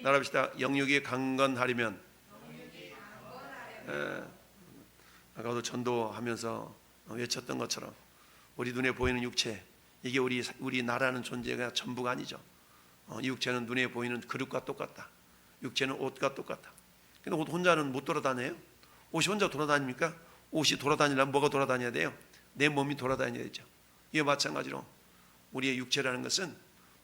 나랍시다. 영육이 강건하려면. 아까도 전도하면서 외쳤던 것처럼 우리 눈에 보이는 육체, 이게 우리 나라는 존재가 전부가 아니죠. 이 육체는 눈에 보이는 그릇과 똑같다. 육체는 옷과 똑같다. 근데 옷 혼자는 못 돌아다녀요. 옷이 혼자 돌아다닙니까? 옷이 돌아다니려면 뭐가 돌아다녀야 돼요? 내 몸이 돌아다녀야 되죠. 이와 마찬가지로 우리의 육체라는 것은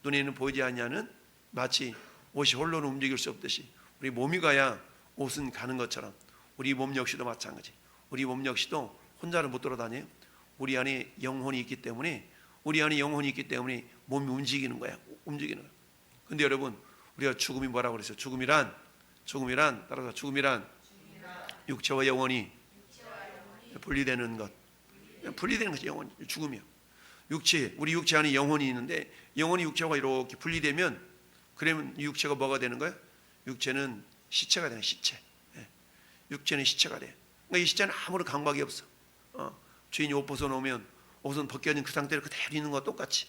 눈에는 보이지 않냐는 마치 옷이 홀로는 움직일 수 없듯이 우리 몸이 가야 옷은 가는 것처럼 우리 몸 역시도 마찬가지. 우리 몸 역시도 혼자는 못 돌아다녀요. 우리 안에 영혼이 있기 때문에 몸이 움직이는 거야. 움직이는 거야. 근데 여러분, 우리가 죽음이 뭐라고 그랬어요? 죽음이란 따라서 죽음이란 육체와 영혼이 분리되는 것. 분리되는 것이 영혼, 죽음이야. 우리 육체 안에 영혼이 있는데 영혼이 육체와 이렇게 분리되면 그러면 육체가 뭐가 되는 거야? 육체는 시체가 되는 시체. 육체는 시체가 돼. 그러니까 이 시체는 아무런 강박이 없어. 주인이 옷 벗어놓으면 옷은 벗겨진 그 상태로 그대로 있는 것과 똑같이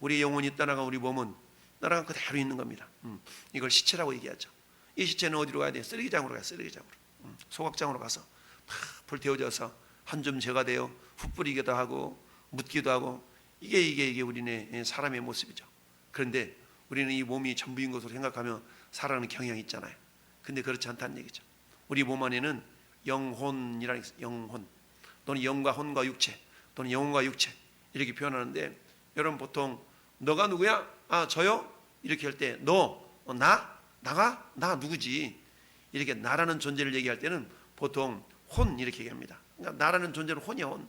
우리 영혼이 떠나간 우리 몸은 떠나간 그대로 있는 겁니다. 이걸 시체라고 얘기하죠. 이 시체는 어디로 가야 돼? 쓰레기장으로 가요. 쓰레기장으로. 소각장으로 가서 불태워져서 한 줌 재가 되어 흩뿌리기도 하고 묻기도 하고 이게 우리네 사람의 모습이죠. 그런데 우리는 이 몸이 전부인 것으로 생각하며 살아가는 경향이 있잖아요. 근데 그렇지 않다는 얘기죠. 우리 몸 안에는 영혼이라는 게 있어요. 영혼 또는 영과 혼과 육체 또는 영혼과 육체 이렇게 표현하는데 여러분 보통 너가 누구야? 아 저요? 이렇게 할 때 너? 나가? 나 누구지? 이렇게 나라는 존재를 얘기할 때는 보통 혼 이렇게 얘기합니다. 그러니까 나라는 존재는 혼이야. 혼.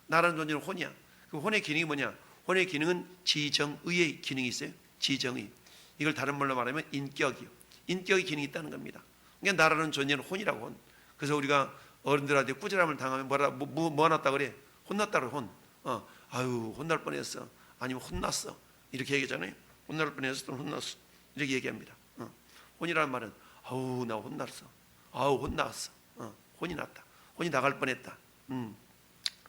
나라는 존재는 혼이야. 그 혼의 기능이 뭐냐? 혼의 기능은 지정의의 기능이 있어요. 지정의. 이걸 다른 말로 말하면 인격이요. 인격의 기능이 있다는 겁니다. 그러니까 나라는 존재는 혼이라고 혼. 그래서 우리가 어른들한테 꾸지람을 당하면 뭐 났다 그래? 혼났다 그래. 혼. 아유 혼날 뻔했어. 아니면 혼났어. 이렇게 얘기하잖아요. 혼날 뻔했어. 또는 혼났어. 이렇게 얘기합니다. 혼이라는 말은 아우 나 혼났어. 아우 혼났어. 혼이 났다. 혼이 나갈 뻔했다.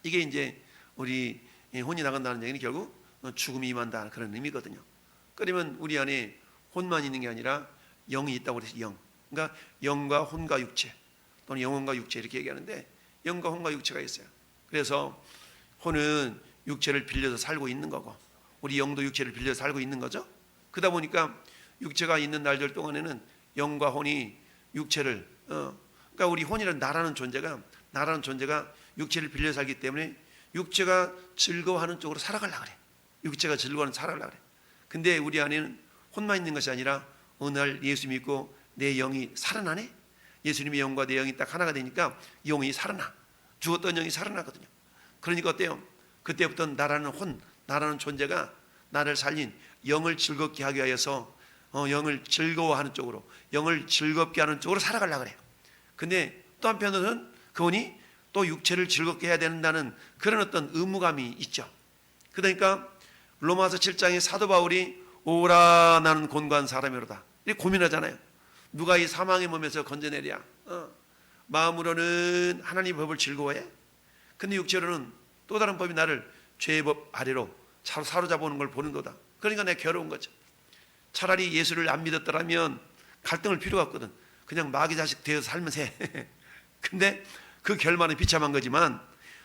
이게 이제 우리 혼이 나간다는 얘기는 결국 죽음이 임한다 그런 의미거든요. 그러면 우리 안에 혼만 있는 게 아니라 영이 있다고 그래서 영. 그러니까 영과 혼과 육체 또는 영혼과 육체 이렇게 얘기하는데 영과 혼과 육체가 있어요. 그래서 혼은 육체를 빌려서 살고 있는 거고 우리 영도 육체를 빌려서 살고 있는 거죠. 그러다 보니까 육체가 있는 날들 동안에는 영과 혼이 육체를 그러니까 우리 혼이라는 나라는 존재가 육체를 빌려 살기 때문에 육체가 즐거워하는 쪽으로 살아가려고 그래. 육체가 즐거워하는 살아가려고 그래. 근데 우리 안에는 혼만 있는 것이 아니라 어느 날 예수 믿고 내 영이 살아나네. 예수님의 영과 내 영이 딱 하나가 되니까 영이 살아나. 죽었던 영이 살아나거든요. 그러니까 어때요? 그때부터 나라는 존재가 나를 살린 영을 즐겁게 하기 위해서 영을 즐거워하는 쪽으로 영을 즐겁게 하는 쪽으로 살아가려고 그래요. 근데 또 한편으로는 그분이 또 육체를 즐겁게 해야 된다는 그런 어떤 의무감이 있죠. 그러니까 로마서 7장에 사도 바울이 오라 나는 곤고한 사람이로다 이렇게 고민하잖아요. 누가 이 사망의 몸에서 건져내랴. 마음으로는 하나님의 법을 즐거워해. 근데 육체로는 또 다른 법이 나를 죄의 법 아래로 사로잡아오는 걸 보는도다. 그러니까 내가 괴로운 거죠. 차라리 예수를 안 믿었더라면 갈등할 필요가 없거든. 그냥 마귀 자식 되어서 살면서 해. 근데 그 결말은 비참한 거지만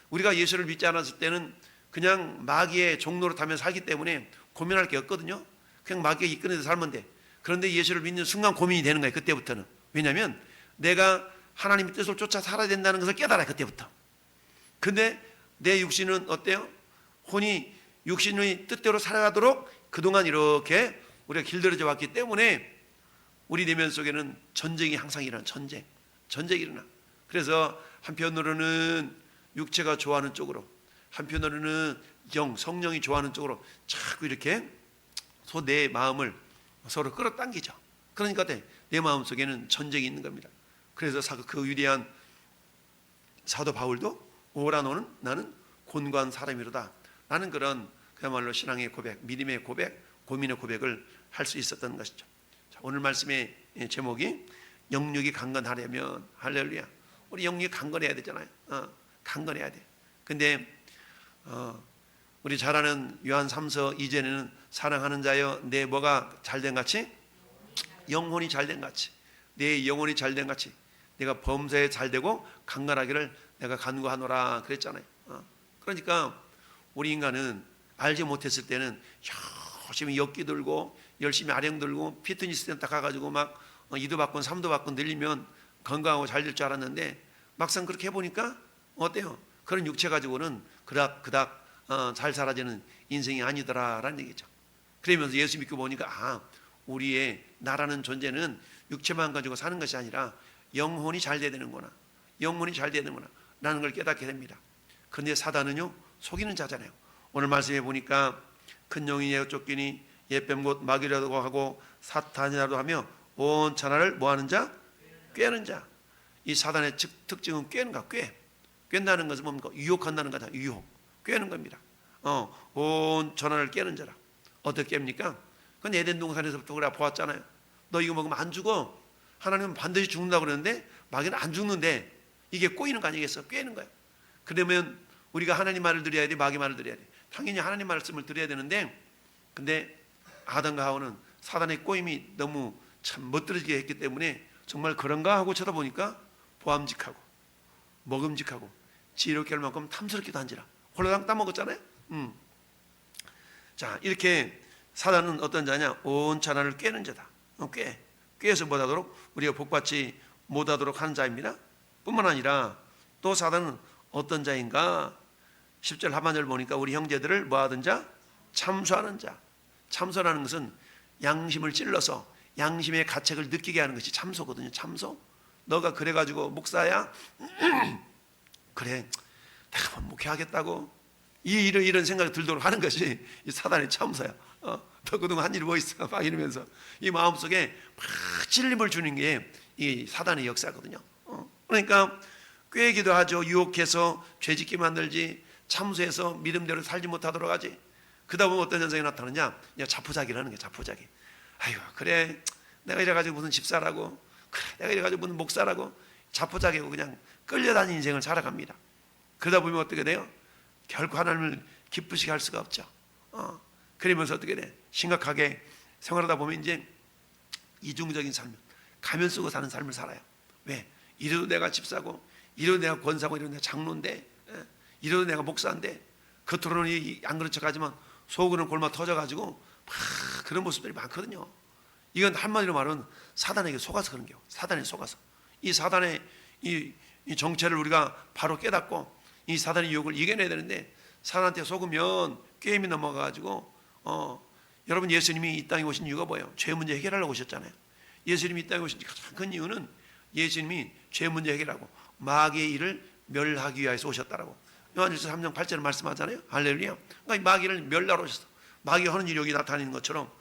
우리가 예수를 믿지 않았을 때는 그냥 마귀의 종로로 타며 살기 때문에 고민할 게 없거든요. 그냥 마귀가 이끌어내서 살면 돼. 그런데 예수를 믿는 순간 고민이 되는 거예요. 그때부터는. 왜냐하면 내가 하나님의 뜻을 쫓아 살아야 된다는 것을 깨달아요. 그때부터. 근데 내 육신은 어때요? 혼이 육신의 뜻대로 살아가도록 그동안 이렇게 우리가 길들여져 왔기 때문에 우리 내면 속에는 전쟁이 항상 일어나. 전쟁이 일어나. 그래서 한편으로는 육체가 좋아하는 쪽으로 한편으로는 성령이 좋아하는 쪽으로 자꾸 이렇게 내 마음을 서로 끌어당기죠. 그러니까 내 마음 속에는 전쟁이 있는 겁니다. 그래서 그 위대한 사도 바울도 오라 너는 나는 곤고한 사람이로다. 라는 그런 그야말로 신앙의 고백, 믿음의 고백, 고민의 고백을 할 수 있었던 것이죠. 자, 오늘 말씀의 제목이 영육이 강건하려면 할렐루야. 우리 영육이 강건해야 되잖아요. 강건해야 돼. 근데 우리 잘 아는 요한 3서 2절에는 사랑하는 자여 내 뭐가 잘된 같이 영혼이 잘된 같이, 내 영혼이 잘된 같이 내가 범사에 잘되고 강건하기를 내가 간구하노라 그랬잖아요. 그러니까 우리 인간은 알지 못했을 때는 열심히 엿기 들고 열심히 아령 들고 피트니스 센터 가가지고 막 2도 받고 3도 받고 늘리면 건강하고 잘 될 줄 알았는데 막상 그렇게 해보니까 어때요? 그런 육체 가지고는 그닥 잘 살아지는 인생이 아니더라라는 얘기죠. 그러면서 예수 믿고 보니까 우리의 나라는 존재는 육체만 가지고 사는 것이 아니라 영혼이 잘 돼야 되는구나, 영혼이 잘 돼야 되는구나 라는 걸 깨닫게 됩니다. 그런데 사단은요 속이는 자잖아요. 오늘 말씀해 보니까 큰 용이 쫓기니 옛뱀 곧 마귀라고 하고 사탄이라도 하며 온 천하를 뭐하는 자? 꾀는 자. 이 사단의 특징은 꾀는 거, 꾀는다는 것은 뭡니까? 유혹한다는 거다. 유혹, 꾀는 겁니다. 온 천하를 깨는 자라. 어떻게 깹니까? 그건 에덴 동산에서부터 우리가 보았잖아요. 너 이거 먹으면 안 죽어. 하나님은 반드시 죽는다고 그러는데 마귀는 안 죽는데 이게 꼬이는 거 아니겠어? 꾀는 거예요. 그러면 우리가 하나님 말을 들어야 돼, 마귀 말을 들어야 돼? 당연히 하나님 말씀을 들어야 되는데, 근데 아담과 하와는 사단의 꼬임이 너무 참 멋들어지게 했기 때문에 정말 그런가 하고 쳐다보니까 보암직하고 먹음직하고 지혜롭게 할 만큼 탐스럽기도 한지라 홀라당 따먹었잖아요. 자, 이렇게 사단은 어떤 자냐? 온 천하를 꾀는 자다. 꾀에서 못하도록 우리가 복받지 못하도록 하는 자입니다. 뿐만 아니라 또 사단은 어떤 자인가? 10절 하반절 보니까 우리 형제들을 뭐하던 자? 참소하는 자. 참소라는 것은 양심을 찔러서 양심의 가책을 느끼게 하는 것이 참소거든요. 참소. 너가 그래가지고 목사야? 그래, 내가 뭐 목회하겠다고? 이런 생각이 들도록 하는 것이 이 사단의 참소야. 너 그동안 한 일이 뭐 있어? 막 이러면서 이 마음속에 막 찔림을 주는 게 이 사단의 역사거든요. 그러니까 꾀기도 하죠. 유혹해서 죄짓게 만들지, 참소해서 믿음대로 살지 못하도록 하지. 그러다 보면 어떤 현상이 나타나냐? 자포자기라는 게 자포자기. 아이고, 그래, 내가 이래가지고 무슨 집사라고, 그래, 내가 이래가지고 무슨 목사라고, 자포자기고 그냥 끌려다니는 인생을 살아갑니다. 그러다 보면 어떻게 돼요? 결코 하나님을 기쁘시게 할 수가 없죠. 그러면서 어떻게 돼? 심각하게 생활하다 보면 이제 이중적인 삶, 가면 쓰고 사는 삶을 살아요. 왜? 이래도 내가 집사고, 이래도 내가 권사고, 이래도 내가 장로인데, 이래도 내가 목사인데, 겉으로는 안 그런 척하지만 속으로는 골마 터져가지고 막 그런 모습들이 많거든요. 이건 한마디로 말하면 사단에게 속아서 그런 거예요. 사단에 속아서. 이 사단의 이 정체를 우리가 바로 깨닫고 이 사단의 유혹을 이겨내야 되는데, 사단한테 속으면 게임이 넘어가가지고 여러분, 예수님이 이 땅에 오신 이유가 뭐예요? 죄 문제 해결하려고 오셨잖아요. 예수님이 이 땅에 오신 가장 큰 이유는 예수님이 죄 문제 해결하고 마귀의 일을 멸하기 위해서 오셨다라고 요한일서 3장 8절에 말씀하잖아요. 할렐루야. 그러니까 마귀를 멸하러 오셨어. 마귀가 하는 일이 여기 나타나는 것처럼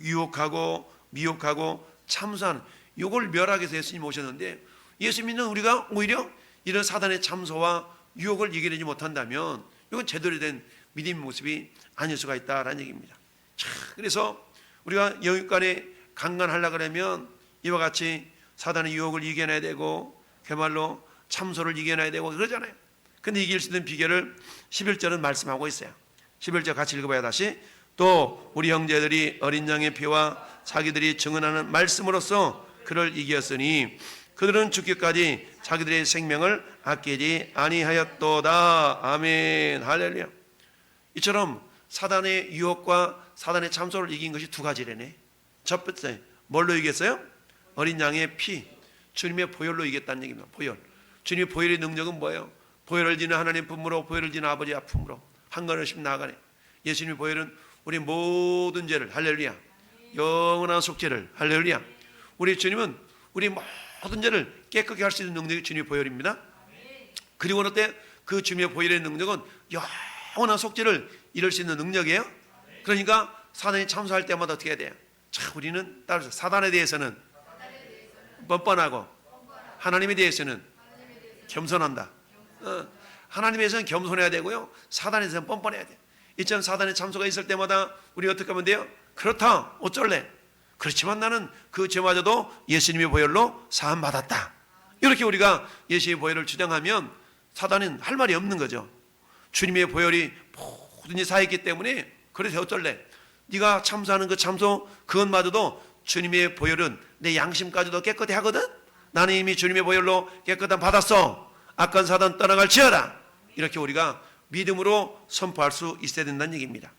유혹하고 미혹하고 참소하는, 이걸 멸하기 위해서 예수님 오셨는데, 예수 믿는 우리가 오히려 이런 사단의 참소와 유혹을 이겨내지 못한다면 이건 제대로 된 믿음의 모습이 아닐 수가 있다라는 얘기입니다. 자, 그래서 우리가 영육간에 강건하려고 하면 이와 같이 사단의 유혹을 이겨내야 되고 그야말로 참소를 이겨내야 되고 그러잖아요. 근데 이길 수 있는 비결을 11절은 말씀하고 있어요. 11절 같이 읽어봐요. 다시. 또 우리 형제들이 어린 양의 피와 자기들이 증언하는 말씀으로써 그를 이겼으니 그들은 죽기까지 자기들의 생명을 아끼지 아니하였도다. 아멘. 할렐루야. 이처럼 사단의 유혹과 사단의 참소를 이긴 것이 두 가지래네. 첫 번째, 뭘로 이겼어요? 어린 양의 피, 주님의 보혈로 이겼다는 얘기입니다. 보혈. 주님의 보혈의 능력은 뭐예요? 보혈을 지는 하나님 품으로, 보혈을 지는 아버지 아픔으로 한 걸음씩 나아가네. 예수님의 보혈은 우리 모든 죄를, 할렐루야, 영원한 속죄를, 할렐루야, 우리 주님은 우리 모든 죄를 깨끗게 할 수 있는 능력이 주님의 보혈입니다. 그리고 어때? 그 주님의 보혈의 능력은 영원한 속죄를 이룰 수 있는 능력이에요. 그러니까 사단이 참소할 때마다 어떻게 해야 돼요? 자, 우리는 따라서 사단에 대해서는 뻔뻔하고 하나님에 대해서는 겸손한다. 하나님에 대해서는 겸손해야 되고요, 사단에 대해서는 뻔뻔해야 돼요. 이처럼 사단의 참소가 있을 때마다 우리 어떻게 하면 돼요? 그렇다, 어쩔래? 그렇지만 나는 그 죄마저도 예수님의 보혈로 사함 받았다. 이렇게 우리가 예수의 보혈을 주장하면 사단은 할 말이 없는 거죠. 주님의 보혈이 모든지 사했기 때문에 그래서 어쩔래? 네가 참소하는 그 참소 그것마저도 주님의 보혈은 내 양심까지도 깨끗이 하거든. 나는 이미 주님의 보혈로 깨끗함 받았어. 악한 사단 떠나갈지어다. 이렇게 우리가 믿음으로 선포할 수 있어야 된다는 얘기입니다.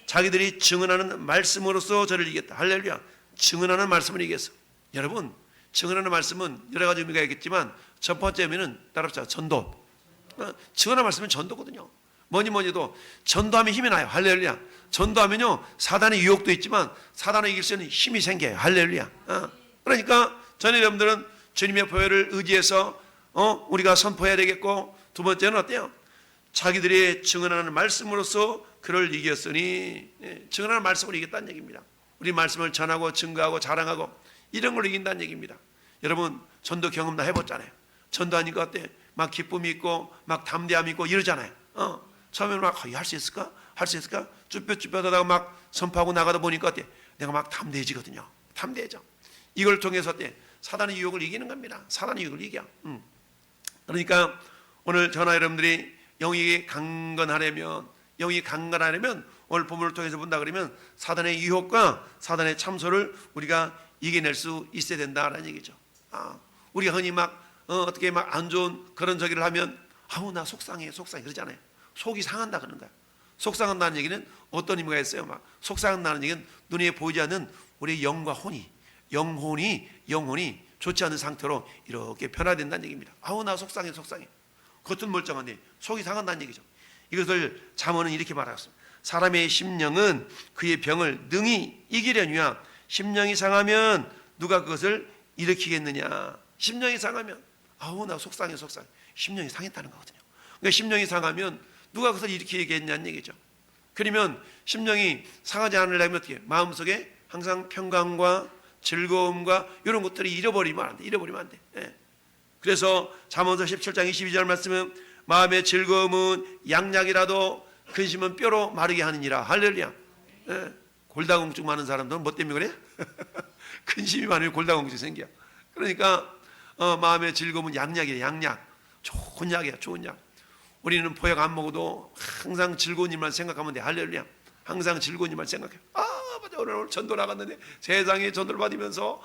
자기들이 증언하는 말씀으로써 저를 이겼다. 할렐루야. 증언하는 말씀을 이겼어. 여러분, 증언하는 말씀은 여러 가지 의미가 있겠지만 첫 번째 의미는 따라합시다. 전도. 증언하는 말씀은 전도거든요. 뭐니 해도 전도하면 힘이 나요. 할렐루야. 전도하면요, 사단의 유혹도 있지만 사단을 이길 수 있는 힘이 생겨요. 할렐루야. 그러니까 저는 여러분들은 주님의 보혈을 의지해서 우리가 선포해야 되겠고, 두 번째는 어때요? 자기들이 증언하는 말씀으로써 그를 이겼으니, 증언하는 말씀으로 이겼다는 얘기입니다. 우리 말씀을 전하고 증거하고 자랑하고 이런 걸로 이긴다는 얘기입니다. 여러분, 전도 경험 다 해봤잖아요. 전도하니까 어때? 막 기쁨이 있고 막 담대함이 있고 이러잖아요. 처음에는 막 할 수 있을까? 할 수 있을까? 쭈뼛쭈뼛하다가 막 선포하고 나가다 보니까 어때? 내가 막 담대해지거든요. 담대해져. 이걸 통해서 어때? 사단의 유혹을 이기는 겁니다. 사단의 유혹을 이겨. 그러니까 오늘 저나 여러분들이 영이 강건하려면 오늘 본문을 통해서 본다 그러면 사단의 유혹과 사단의 참소를 우리가 이겨낼 수 있어야 된다라는 얘기죠. 우리가 흔히 막 어떻게 막 안 좋은 그런 저기를 하면 아우 나 속상해 그러잖아요. 속이 상한다 그러는 거야. 속상한다는 얘기는 어떤 의미가 있어요? 막 속상한다는 얘기는 눈에 보이지 않는 우리의 영과 영혼이 좋지 않은 상태로 이렇게 변화된다는 얘기입니다. 아우 나 속상해. 겉은 멀쩡한데 속이 상한다는 얘기죠. 이것을 잠언은 이렇게 말하였습니다. 사람의 심령은 그의 병을 능히 이기려니와 심령이 상하면 누가 그것을 일으키겠느냐. 심령이 상하면 아우 나 속상해. 심령이 상했다는 거거든요. 그러니까 심령이 상하면 누가 그것을 일으키겠냐는 얘기죠. 그러면 심령이 상하지 않으려면 어떻게? 마음속에 항상 평강과 즐거움과 이런 것들이 잃어버리면 안 돼. 예. 그래서 잠언서 17장 22절 말씀은 마음의 즐거움은 양약이라도 근심은 뼈로 마르게 하느니라. 할렐루야. 예. 골다공증 많은 사람들은 뭐 때문에 그래? 근심이 많으면 골다공증 생겨. 그러니까 마음의 즐거움은 양약이에요. 양약. 좋은 약이야. 좋은 약. 우리는 보약 안 먹어도 항상 즐거운 일만 생각하면 돼. 할렐루야. 항상 즐거운 일만 생각해. 맞아. 오늘 전도 나갔는데 세상에 전도를 받으면서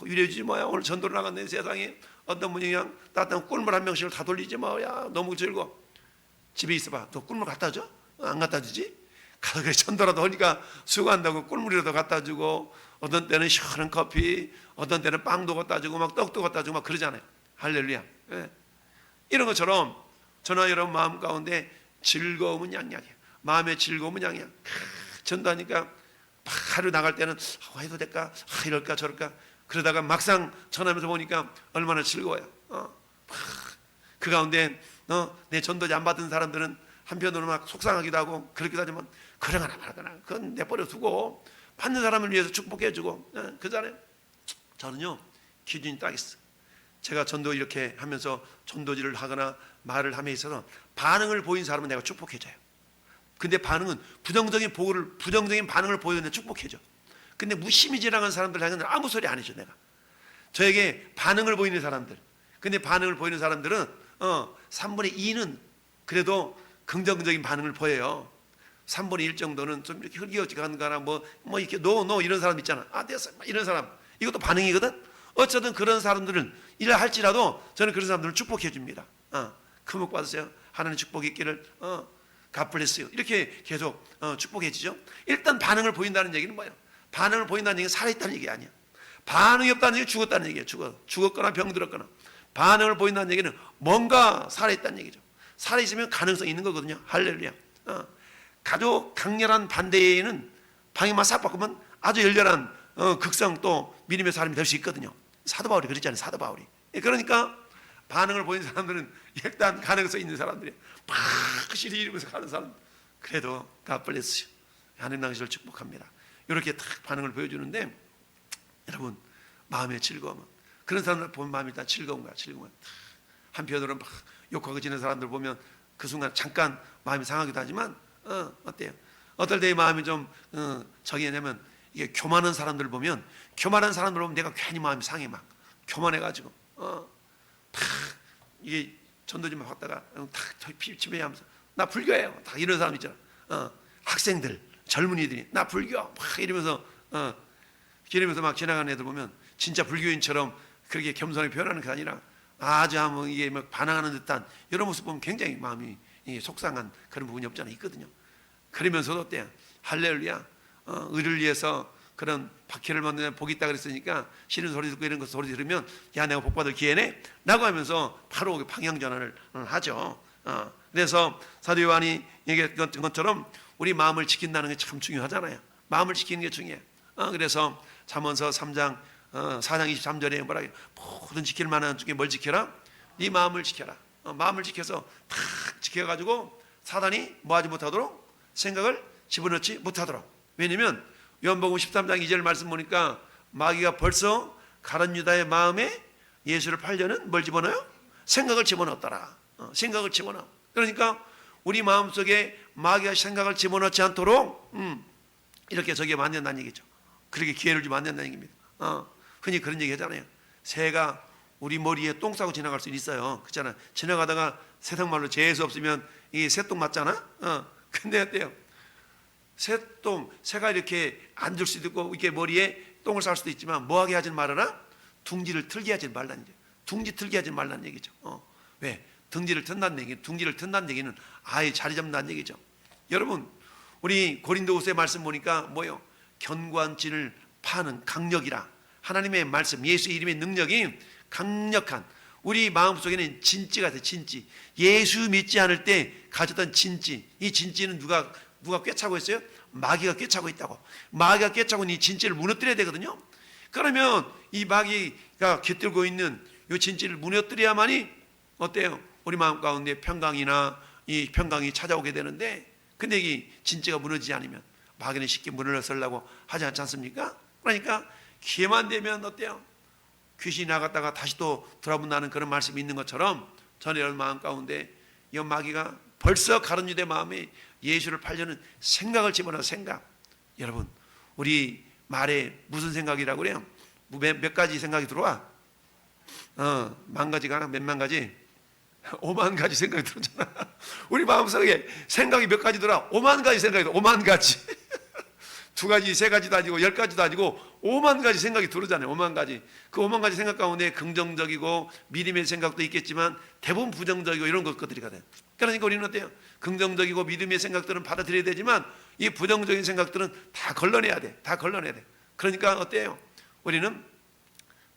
이래주지 뭐야. 오늘 전도를 나갔는데 세상에 어떤 분이 그냥 따뜻한 꿀물 한 병씩을 다 돌리지 뭐야. 너무 즐거워. 집에 있어봐. 너 꿀물 갖다 줘? 안 갖다 주지? 가서 그래 전도라도 하니까 수고한다고 꿀물이라도 갖다 주고, 어떤 때는 시원한 커피, 어떤 때는 빵도 갖다 주고 막 떡도 갖다 주고 막 그러잖아요. 할렐루야. 예. 이런 것처럼 저나 여러분 마음 가운데 즐거움은 양약이야. 마음의 즐거움은 양약. 전도하니까 하루 나갈 때는 해도 될까? 이럴까 저럴까? 그러다가 막상 전하면서 보니까 얼마나 즐거워요. 그 가운데 내 전도지 안 받은 사람들은 한편으로 막 속상하기도 하고 그렇기도 하지만 그러거나 말거나 그건 내버려 두고 받는 사람을 위해서 축복해 주고 그잖아요. 저는요 기준이 딱 있어. 제가 전도 이렇게 하면서 전도지를 하거나 말을 함에 있어서 반응을 보인 사람은 내가 축복해줘요. 근데 반응은 부정적인 반응을 보이는데 축복해줘. 근데 무심히 지나간 사람들 향해는 아무 소리 안 해줘. 내가 저에게 반응을 보이는 사람들, 근데 반응을 보이는 사람들은 3분의 2는 그래도 긍정적인 반응을 보여요. 3분의 1 정도는 좀 이렇게 흐리어지는 거나 뭐 이렇게 노 이런 사람 있잖아. 됐어 이런 사람, 이것도 반응이거든. 어쨌든 그런 사람들은 일을 할지라도 저는 그런 사람들을 축복해 줍니다. 큰 복 받으세요. 하나님 축복이 있기를. God bless you. 이렇게 계속 축복해 주죠. 일단 반응을 보인다는 얘기는 뭐예요? 반응을 보인다는 얘기는 살아있다는 얘기 아니야. 반응이 없다는 얘기는 죽었다는 얘기예요. 죽었거나 병들었거나. 반응을 보인다는 얘기는 뭔가 살아있다는 얘기죠. 살아있으면 가능성이 있는 거거든요. 할렐루야. 가족 강렬한 반대에는 방향만 싹 바꾸면 아주 열렬한 극성 또 믿음의 사람이 될 수 있거든요. 사도 바울이 그랬잖아요. 사도 바울이. 그러니까 반응을 보이는 사람들은 일단 가능성이 있는 사람들이에요. 막 시리 이러면서 가는 사람, 그래도 God bless you. 하나님 당신을 축복합니다. 이렇게 딱 반응을 보여주는데, 여러분 마음의 즐거움은 그런 사람들 보면 마음이 일단 즐거운 거야. 한편으로는 막 욕하고 지는 사람들 보면 그 순간 잠깐 마음이 상하기도 하지만 어때요? 어떨 때 마음이 좀 저기 왜냐면 이게 교만한 사람들 보면 내가 괜히 마음이 상해. 막 교만해가지고 이게 전도지만 받다가 탁 피치매하면서 나 불교예요. 다 이런 사람 있잖아. 학생들, 젊은이들이 나 불교 막 이러면서 기르면서 막 지나가는 애들 보면 진짜 불교인처럼 그렇게 겸손하게 표현하는 게 아니라 아주 한번 이게 막 반항하는 듯한 이런 모습 보면 굉장히 마음이 속상한 그런 부분이 없지 않아 있거든요. 그러면서도 어때요? 할렐루야, 의를 위해서 그런 박해를 받는 복이 있다 그랬으니까 싫은 소리 듣고 이런 거 소리 들으면 야 내가 복 받을 기회네 라고 하면서 바로 방향 전환을 하죠. 그래서 사도 요한이 얘기했던 것처럼 우리 마음을 지킨다는 게 참 중요하잖아요. 마음을 지키는 게 중요해요. 그래서 잠언서 3장 4장 23절에 뭐라 해요? 모든 지킬 만한 중에 뭘 지켜라? 네 마음을 지켜라. 마음을 지켜서 탁 지켜가지고 사단이 뭐하지 못하도록 생각을 집어넣지 못하도록. 왜냐면 요한복음 13장 2절 말씀 보니까 마귀가 벌써 가룟 유다의 마음에 예수를 팔려는 뭘 집어넣어요? 생각을 집어넣었더라. 생각을 집어넣어. 그러니까 우리 마음속에 마귀가 생각을 집어넣지 않도록 이렇게 저기에 만든다는 얘기죠. 그렇게 기회를 주면 안 된다는 얘기입니다. 흔히 그런 얘기 하잖아요. 새가 우리 머리에 똥 싸고 지나갈 수 있어요. 그렇잖아요. 지나가다가 세상 말로 재수 없으면 이게 새똥 맞잖아. 근데 어때요? 새가 이렇게 앉을 수도 있고 이렇게 머리에 똥을 쌀 수도 있지만 뭐하게 하지 말아라? 둥지를 틀게 하지 말라는 얘기죠. 둥지 틀게 하지 말라는 얘기죠. 왜? 둥지를 튼다는 얘기는 아예 자리 잡는다는 얘기죠. 여러분, 우리 고린도후서 말씀 보니까 뭐요? 견고한 진을 파는 강력이라. 하나님의 말씀, 예수 이름의 능력이 강력한 우리 마음속에는 진지가 돼. 진지. 예수 믿지 않을 때 가졌던 진지. 이 진지는 누가 꿰차고 있어요? 마귀가 꿰차고 있다고. 마귀가 꿰차고 이 진지를 무너뜨려야 되거든요. 그러면 이 마귀가 깃들고 있는 이 진지를 무너뜨려야만이 어때요? 우리 마음 가운데 이 평강이 찾아오게 되는데, 근데 이 진지가 무너지지 않으면 마귀는 쉽게 무너뜨리려고 하지 않지 않습니까? 그러니까 기회만 되면 어때요? 귀신이 나갔다가 다시 또 돌아본다는 그런 말씀이 있는 것처럼 저는 여러분 마음 가운데 이 마귀가 벌써 가룟 유대 마음에 예수를 팔려는 생각을 집어넣어. 생각. 여러분, 우리 말에 무슨 생각이라고 그래요? 몇 가지 생각이 들어와? 만 가지가 몇만 가지? 5만 가지 생각이 들었잖아. 우리 마음속에 생각이 몇 가지 들어? 5만 가지 생각이 들어. 5만 가지. 2가지, 3가지도 아니고 10가지도 아니고 5만 가지 생각이 들어오잖아요. 5만 가지. 그 5만 가지 생각 가운데 긍정적이고 믿음의 생각도 있겠지만 대부분 부정적이고 이런 것들이 돼. 그러니까 우리는 어때요? 긍정적이고 믿음의 생각들은 받아들여야 되지만 이 부정적인 생각들은 다 걸러내야 돼. 다 걸러내야 돼. 그러니까 어때요? 우리는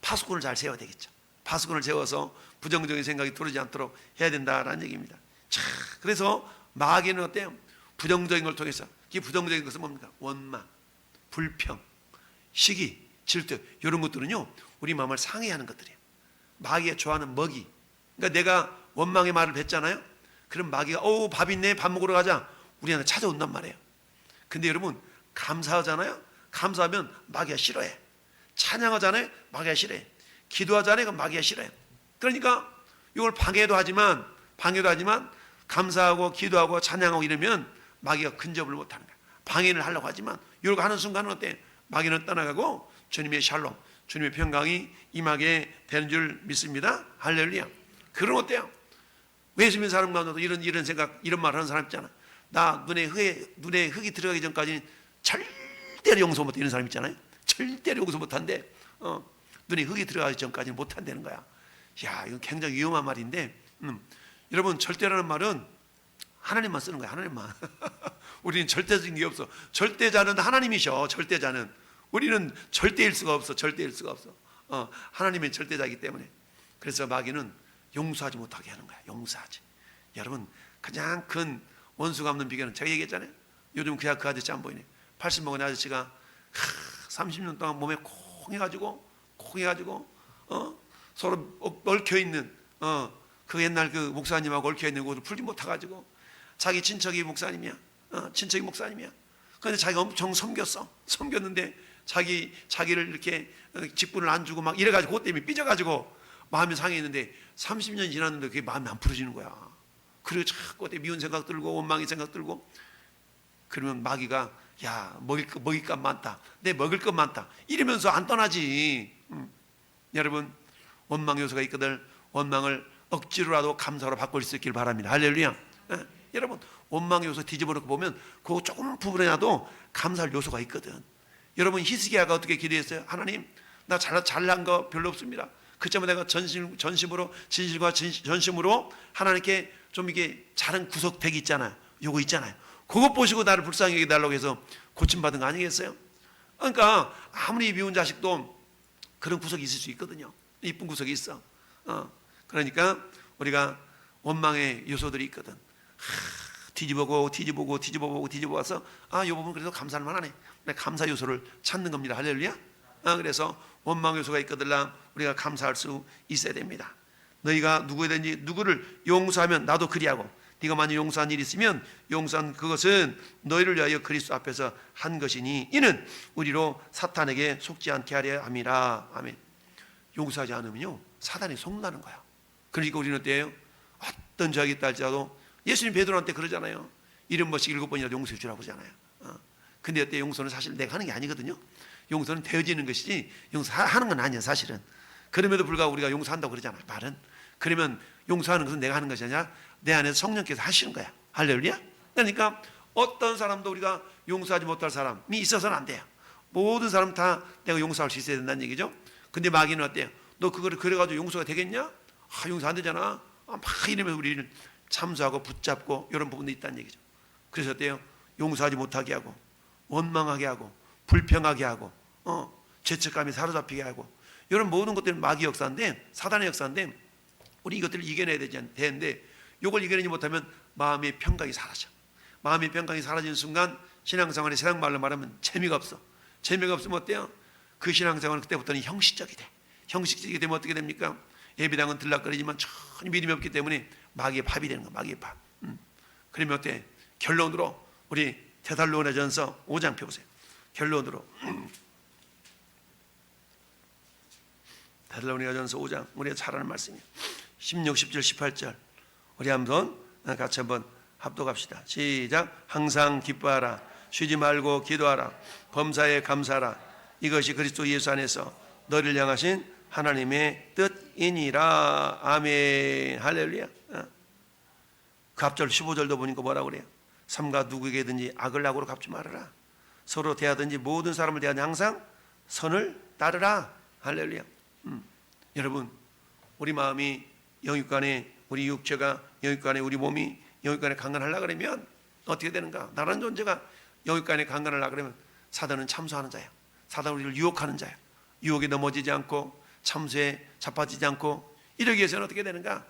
파수꾼을 잘 세워야 되겠죠. 파수꾼을 세워서 부정적인 생각이 들어오지 않도록 해야 된다라는 얘기입니다. 자, 그래서 마귀는 어때요? 부정적인 걸 통해서, 이 부정적인 것은 뭡니까? 원망, 불평, 시기, 질투, 이런 것들은요 우리 마음을 상해하는 것들이에요. 마귀가 좋아하는 먹이. 그러니까 내가 원망의 말을 뱉잖아요. 그럼 마귀가 밥 있네, 밥 먹으러 가자, 우리한테 찾아온단 말이에요. 근데 여러분 감사하잖아요. 감사하면 마귀가 싫어해. 찬양하잖아요. 마귀가 싫어해. 기도하잖아요. 그럼 마귀가 싫어해. 그러니까 이걸 방해도 하지만 감사하고 기도하고 찬양하고 이러면 마귀가 근접을 못하는 거야. 방해를 하려고 하지만 이렇게 하는 순간은 어때? 마귀는 떠나가고 주님의 샬롬, 주님의 평강이 임하게 되는 줄 믿습니다. 할렐루야. 그럼 어때요? 예수 믿는 사람 가운데도 이런 생각, 이런 말 하는 사람 있잖아. 나 눈에 흙이 들어가기 전까지는 절대로 용서 못해. 이런 사람 있잖아요. 절대로 용서 못한대. 눈에 흙이 들어가기 전까지는 못한다는 거야. 야, 이건 굉장히 위험한 말인데, 여러분 절대라는 말은 하나님만 쓰는 거야. 하나님만. 우리는 절대적인 게 없어. 절대자는 하나님이셔. 절대자는. 우리는 절대일 수가 없어. 절대일 수가 없어. 하나님은 절대자이기 때문에. 그래서 마귀는 용서하지 못하게 하는 거야. 용서하지. 여러분 가장 큰 원수 갚는 비결은 제가 얘기했잖아요. 요즘 그 아저씨 안 보이네. 80 먹은 아저씨가 30년 동안 몸에 콩 해가지고 서로 얽혀있는 그 옛날 그 목사님하고 얽혀있는 것을 풀지 못해가지고 자기 친척이 목사님이야. 그런데 자기가 엄청 섬겼는데 자기를 이렇게 직분을 안 주고 막 이래가지고 그것 때문에 삐져가지고 마음이 상해있는데 30년이 지났는데 그게 마음이 안 풀어지는 거야. 그리고 자꾸 미운 생각 들고 원망의 생각 들고, 그러면 마귀가 야 먹을 것 많다, 내 먹을 것 많다 이러면서 안 떠나지. 여러분 원망 요소가 있거든. 원망을 억지로라도 감사로 바꿀 수 있길 바랍니다. 할렐루야. 여러분 원망 요소 뒤집어 놓고 보면 그 조금 부분에라도 감사할 요소가 있거든. 여러분 히스기야가 어떻게 기도했어요? 하나님, 나 잘난 거 별로 없습니다. 그때만 내가 전심으로 진실과 전심으로 하나님께 좀 이게 잘한 구석대기 있잖아요. 요거 있잖아요. 그것 보시고 나를 불쌍히 여겨달라고 해서 고침받은 거 아니겠어요? 그러니까 아무리 미운 자식도 그런 구석이 있을 수 있거든요. 이쁜 구석이 있어. 그러니까 우리가 원망의 요소들이 있거든. 뒤집어보고 이 부분 그래도 감사할 만하네. 감사 요소를 찾는 겁니다. 할렐루야. 그래서 원망 요소가 있거들라 우리가 감사할 수 있어야 됩니다. 너희가 누구를 용서하면 나도 그리하고, 네가 만약 용서한 일이 있으면 용서한 그것은 너희를 위하여 그리스도 앞에서 한 것이니 이는 우리로 사탄에게 속지 않게 하려 함이라. 아멘. 용서하지 않으면요 사단이 속는다는 거야. 그러니까 우리는 어때요? 어떤 죄가 있다 할지라도 예수님 베드로한테 그러잖아요. 70번씩 7번이라도 용서해 주라고 그러잖아요. 근데 어때? 용서는 사실 내가 하는 게 아니거든요. 용서는 되어지는 것이지 용서하는 건 아니야 사실은. 그럼에도 불구하고 우리가 용서한다고 그러잖아 말은. 그러면 용서하는 것은 내가 하는 것이 아니라 내 안에서 성령께서 하시는 거야. 할렐루야. 그러니까 어떤 사람도 우리가 용서하지 못할 사람이 있어서는 안 돼요. 모든 사람 다 내가 용서할 수 있어야 된다는 얘기죠. 근데 마귀는 어때요? 너 그거를 그래가지고 용서가 되겠냐? 용서 안 되잖아. 막 이러면서 우리를 참수하고 붙잡고 이런 부분도 있다는 얘기죠. 그래서 어때요? 용서하지 못하게 하고 원망하게 하고 불평하게 하고 죄책감이 사로잡히게 하고 이런 모든 것들은 마귀 역사인데, 사단의 역사인데 우리 이것들을 이겨내야 되는데 이걸 이겨내지 못하면 마음의 평강이 사라져. 마음의 평강이 사라지는 순간 신앙생활에 세상 말로 말하면 재미가 없어. 재미가 없으면 어때요? 그 신앙생활은 그때부터는 형식적이 돼. 형식적이 되면 어떻게 됩니까? 예배당은 들락거리지만 전혀 믿음이 없기 때문에 마귀의 밥이 되는 거야. 마귀의 밥. 그러면 어때? 결론으로 우리 데살로니가전서 5장 펴보세요. 결론으로 데살로니가전서 5장 우리가 잘 아는 말씀이에요. 16, 17, 18절 우리 한번 같이 한번 합독합시다. 시작. 항상 기뻐하라. 쉬지 말고 기도하라. 범사에 감사하라. 이것이 그리스도 예수 안에서 너를 향하신 하나님의 뜻이니라. 아멘. 할렐루야. 그 앞절 15절도 보니까 뭐라고 그래요? 삼가 누구에게든지 악을 악으로 갚지 말아라. 서로 대하든지 모든 사람을 대하든지 항상 선을 따르라. 할렐루야. 여러분, 우리 마음이 영육간에, 우리 육체가 영육간에, 우리 몸이 영육간에 강건하려고 그러면 어떻게 되는가? 나라는 존재가 영육간에 강건하려고 그러면 사단은 참소하는 자야. 사단은 우리를 유혹하는 자야. 유혹에 넘어지지 않고 참소에 자빠지지 않고 이러기 위해서는 어떻게 되는가?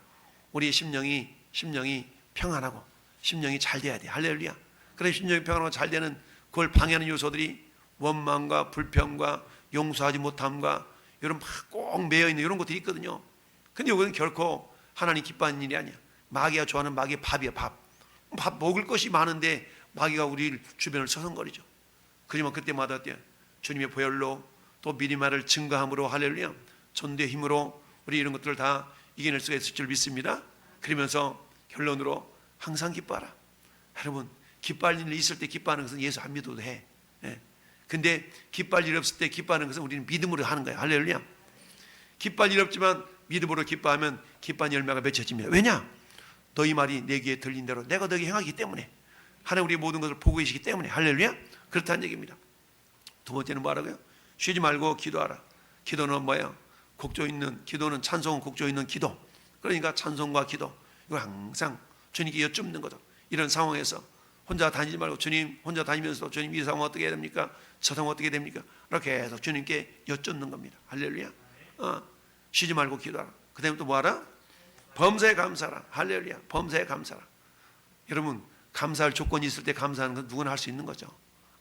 우리 심령이 평안하고 심령이 잘 돼야 돼. 할렐루야. 그래 심령이 평안하고 잘 되는 그걸 방해하는 요소들이 원망과 불평과 용서하지 못함과 이런 꼭 매여있는 이런 것들이 있거든요. 근데 이거는 결코 하나님 기뻐하는 일이 아니야. 마귀가 좋아하는 마귀의 밥이야. 밥 먹을 것이 많은데 마귀가 우리 주변을 서성거리죠. 그러면 그때마다 어때요? 주님의 보혈로 또 미리 말을 증거함으로 할렐루야 전도의 힘으로 우리 이런 것들을 다 이겨낼 수가 있을 줄 믿습니다. 그러면서 결론으로 항상 기뻐하라. 여러분, 기뻐할 일이 있을 때 기뻐하는 것은 예수 안 믿어도 해. 근데 기뻐할 일이 없을 때 기뻐하는 것은 우리는 믿음으로 하는 거예요. 할렐루야. 기뻐할 일이 없지만 믿음으로 기뻐하면 기뻐한 열매가 맺혀집니다. 왜냐? 너희 말이 내 귀에 들린 대로 내가 너에게 행하기 때문에, 하나님 우리 모든 것을 보고 계시기 때문에. 할렐루야. 그렇다는 얘기입니다. 두 번째는 뭐라고요? 쉬지 말고 기도하라. 기도는 뭐예요? 곡조 있는, 기도는 찬송은 곡조 있는 기도. 그러니까 찬송과 기도, 이거 항상 주님께 여쭙는 거죠. 이런 상황에서 혼자 다니지 말고 주님, 혼자 다니면서 주님 이 상황 어떻게 해야 됩니까? 저 상황 어떻게 됩니까? 이렇게 해서 주님께 여쭙는 겁니다. 할렐루야. 쉬지 말고 기도하라. 그 다음에 또 뭐하라? 범사에 감사하라. 할렐루야. 범사에 감사하라. 여러분, 감사할 조건이 있을 때 감사하는 건 누구나 할 수 있는 거죠.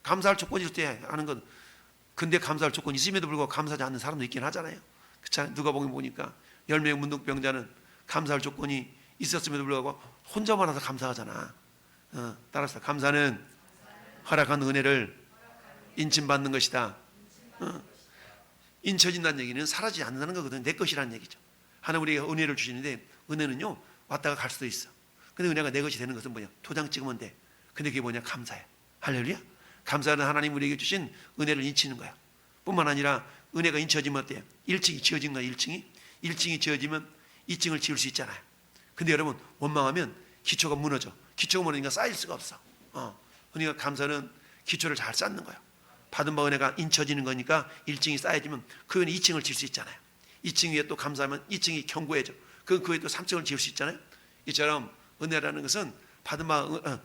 감사할 조건이 있을 때 하는 건, 근데 감사할 조건이 있음에도 불구하고 감사하지 않는 사람도 있긴 하잖아요. 그렇잖아요. 누가복음 보니까 10명의 문둥병자는 감사할 조건이 있었음에도 불구하고 혼자만 와서 감사하잖아. 따라서 감사는 허락한 은혜를 인침받는 것이다. 인쳐진다는 얘기는 사라지지 않는다는 거거든요. 내 것이라는 얘기죠. 하나님 우리가 은혜를 주시는데 은혜는요 왔다가 갈 수도 있어. 근데 은혜가 내 것이 되는 것은 뭐냐? 도장 찍으면 돼. 근데 그게 뭐냐? 감사야. 할렐루야. 감사는 하나님 우리에게 주신 은혜를 인치는 거야. 뿐만 아니라 은혜가 인쳐지면 어때요? 1층이 지어진 거야. 1층이 지어지면 2층을 지을 수 있잖아요. 근데 여러분, 원망하면 기초가 무너져. 기초가 무너지니까 쌓일 수가 없어. 그러니까 감사는 기초를 잘 쌓는 거야. 받은 바 은혜가 인쳐지는 거니까 1층이 쌓여지면 그 위에 2층을 질 수 있잖아요. 2층 위에 또 감사하면 2층이 견고해져. 그 위에 또 3층을 지을 수 있잖아요. 이처럼 은혜라는 것은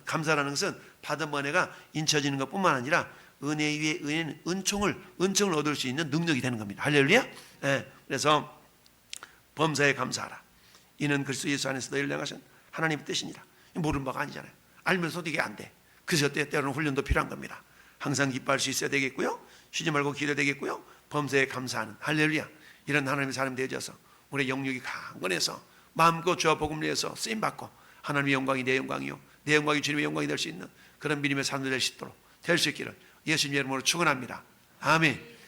감사라는 것은 받은 바 은혜가 인쳐지는 것뿐만 아니라 은혜 위에 은혜는 은총을 얻을 수 있는 능력이 되는 겁니다. 할렐루야. 예, 그래서 범사에 감사하라. 이는 그리스도 예수 안에서 너희를 향하신 하나님의 뜻이니라. 모르는 바가 아니잖아요. 알면서도 이게 안 돼. 그래서 때로는 훈련도 필요한 겁니다. 항상 기뻐할 수 있어야 되겠고요. 쉬지 말고 기도되겠고요. 범사에 감사하는 할렐루야. 이런 하나님의 사람이 되어져서 우리의 영육이 강건해서 마음껏 주와 복음을 위해서 쓰임받고 하나님의 영광이 내 영광이요 내 영광이 주님의 영광이 될 수 있는 그런 믿음의 사람들 될 수 있기를 예수님의 이름으로 축원합니다. 아멘.